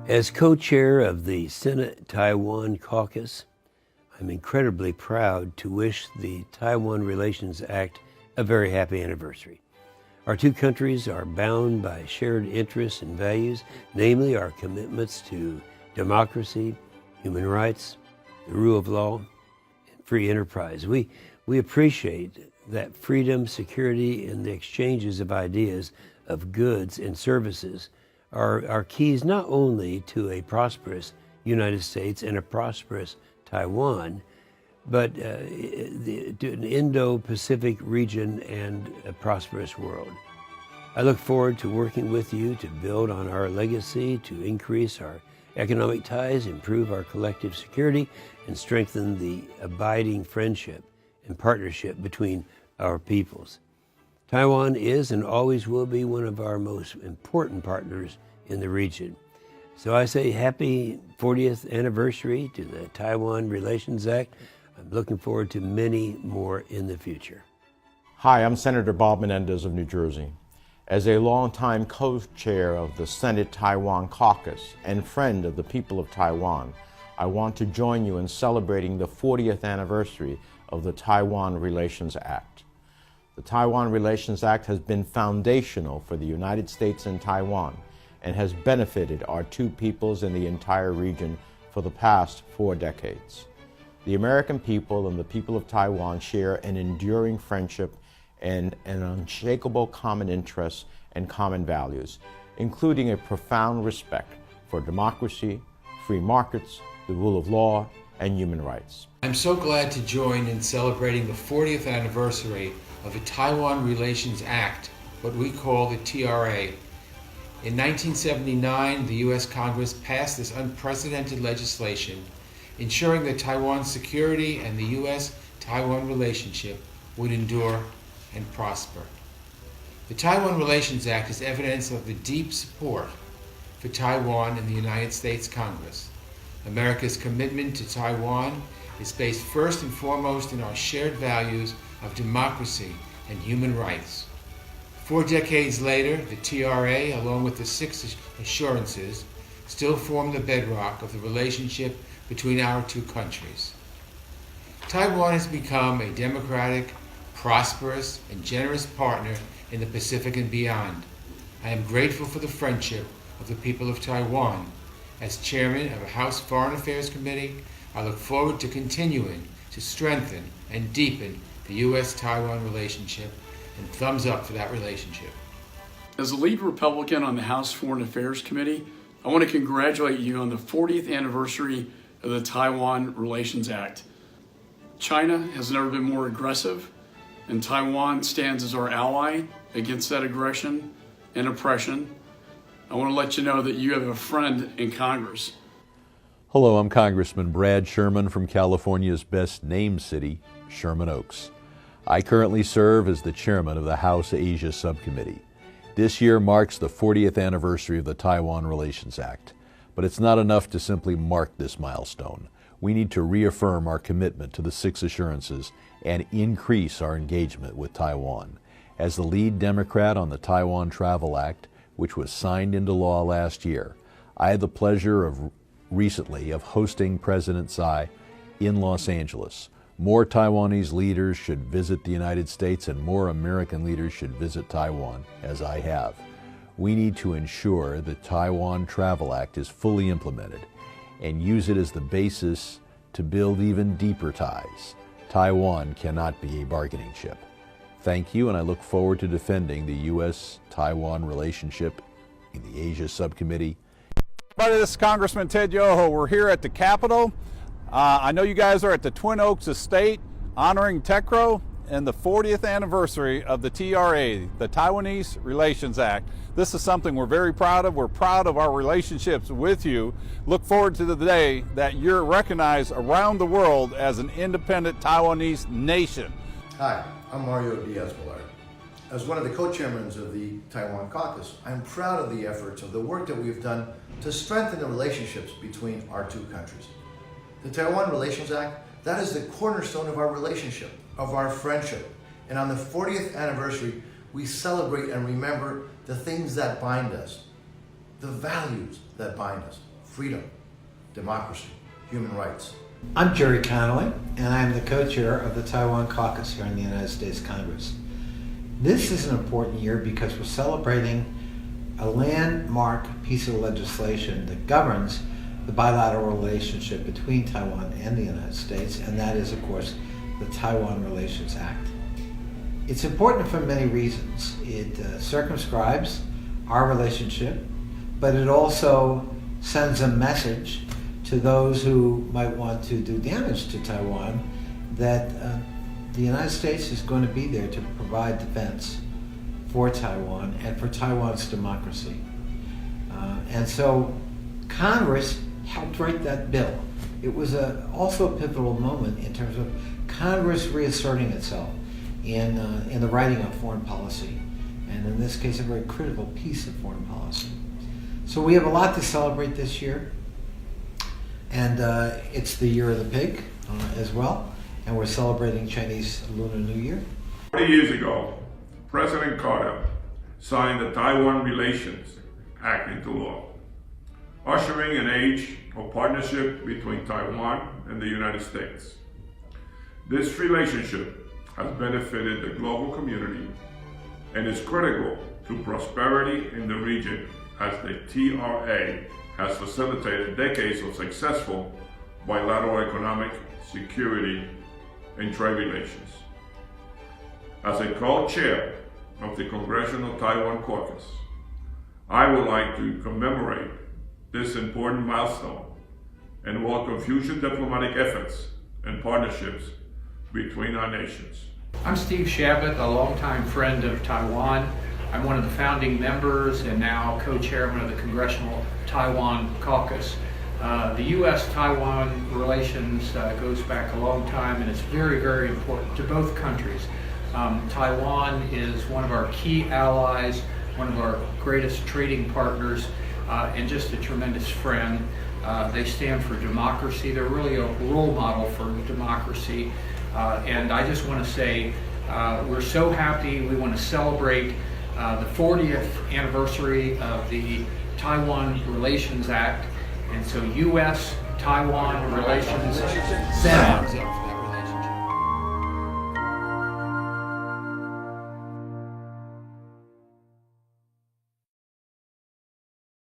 As co-chair of the Senate Taiwan Caucus, I'm incredibly proud to wish the Taiwan Relations Act a very happy anniversary. Our two countries are bound by shared interests and values, namely our commitments to democracy, human rights, the rule of law, and free enterprise. We appreciate that freedom, security, and the exchanges of ideas, of goods and services are keys not only to a prosperous United States and a prosperous Taiwan, but to an Indo-Pacific region and a prosperous world. I look forward to working with you to build on our legacy, to increase our economic ties, improve our collective security, and strengthen the abiding friendship and partnership between our peoples. Taiwan is and always will be one of our most important partners in the region. So I say happy 40th anniversary to the Taiwan Relations Act. I'm looking forward to many more in the future. Hi, I'm Senator Bob Menendez of New Jersey. As a longtime co-chair of the Senate Taiwan Caucus and friend of the people of Taiwan, I want to join you in celebrating the 40th anniversary of the Taiwan Relations Act. The Taiwan Relations Act has been foundational for the United States and Taiwan and has benefited our two peoples and the entire region for the past 4 decades. The American people and the people of Taiwan share an enduring friendship and an unshakable common interest and common values, including a profound respect for democracy, free markets, the rule of law, and human rights. I'm so glad to join in celebrating the 40th anniversary of the Taiwan Relations Act, what we call the TRA. In 1979, the U.S. Congress passed this unprecedented legislation, ensuring that Taiwan's security and the U.S.-Taiwan relationship would endure and prosper. The Taiwan Relations Act is evidence of the deep support for Taiwan in the United States Congress. America's commitment to Taiwan is based first and foremost in our shared values of democracy and human rights. 4 decades later, the TRA, along with the 6 assurances, still form the bedrock of the relationship between our two countries. Taiwan has become a democratic, prosperous, and generous partner in the Pacific and beyond. I am grateful for the friendship of the people of Taiwan. As chairman of the House Foreign Affairs Committee, I look forward to continuing to strengthen and deepen the U.S.-Taiwan relationship, and thumbs up for that relationship. As the lead Republican on the House Foreign Affairs Committee, I want to congratulate you on the 40th anniversary of the Taiwan Relations Act. China has never been more aggressive, and Taiwan stands as our ally against that aggression and oppression. I want to let you know that you have a friend in Congress. Hello, I'm Congressman Brad Sherman from California's best named city, Sherman Oaks. I currently serve as the chairman of the House Asia Subcommittee. This year marks the 40th anniversary of the Taiwan Relations Act, but it's not enough to simply mark this milestone. We need to reaffirm our commitment to the 6 assurances and increase our engagement with Taiwan. As the lead Democrat on the Taiwan Travel Act, which was signed into law last year, I had the pleasure recently of hosting President Tsai in Los Angeles. More Taiwanese leaders should visit the United States and more American leaders should visit Taiwan, as I have. We need to ensure the Taiwan Travel Act is fully implemented and use it as the basis to build even deeper ties. Taiwan cannot be a bargaining chip. Thank you, and I look forward to defending the U.S.-Taiwan relationship in the Asia Subcommittee. Everybody, this is Congressman Ted Yoho. We're here at the Capitol. I know you guys are at the Twin Oaks Estate honoring TECRO and the 40th anniversary of the TRA, the Taiwanese Relations Act. This is something we're very proud of. We're proud of our relationships with you. Look forward to the day that you're recognized around the world as an independent Taiwanese nation. Hi, I'm Mario Diaz-Balart. As one of the co-chairmen of the Taiwan Caucus, I'm proud of the efforts of the work that we've done to strengthen the relationships between our two countries. The Taiwan Relations Act, that is the cornerstone of our relationship, of our friendship. And on the 40th anniversary, we celebrate and remember the things that bind us, the values that bind us. freedom, democracy, human rights. I'm Gerry Connolly, and I'm the co-chair of the Taiwan Caucus here in the United States Congress. This is an important year because we're celebrating a landmark piece of legislation that governs the bilateral relationship between Taiwan and the United States, and that is, of course, the Taiwan Relations Act. It's important for many reasons. It circumscribes our relationship, but it also sends a message to those who might want to do damage to Taiwan that the United States is going to be there to provide defense for Taiwan and for Taiwan's democracy. And so Congress helped write that bill. It was also a pivotal moment in terms of Congress reasserting itself in the writing of foreign policy, and in this case a very critical piece of foreign policy. So we have a lot to celebrate this year, and it's the year of the pig as well, and we're celebrating Chinese Lunar New Year. 40 years ago, President Carter signed the Taiwan Relations Act into law, ushering an age of partnership between Taiwan and the United States. This relationship has benefited the global community and is critical to prosperity in the region, as the TRA has facilitated decades of successful bilateral economic, security, and trade relations. As a co-chair of the Congressional Taiwan Caucus, I would like to commemorate this important milestone and welcome future diplomatic efforts and partnerships between our nations. I'm Steve Chabot, a longtime friend of Taiwan. I'm one of the founding members and now co-chairman of the Congressional Taiwan Caucus. The U.S.-Taiwan relations goes back a long time, and it's very, very important to both countries. Taiwan is one of our key allies, one of our greatest trading partners, and just a tremendous friend. They stand for democracy. They're really a role model for democracy. And I just want to say we're so happy. We want to celebrate the 40th anniversary of the Taiwan Relations Act. And so U.S.-Taiwan Relations Center.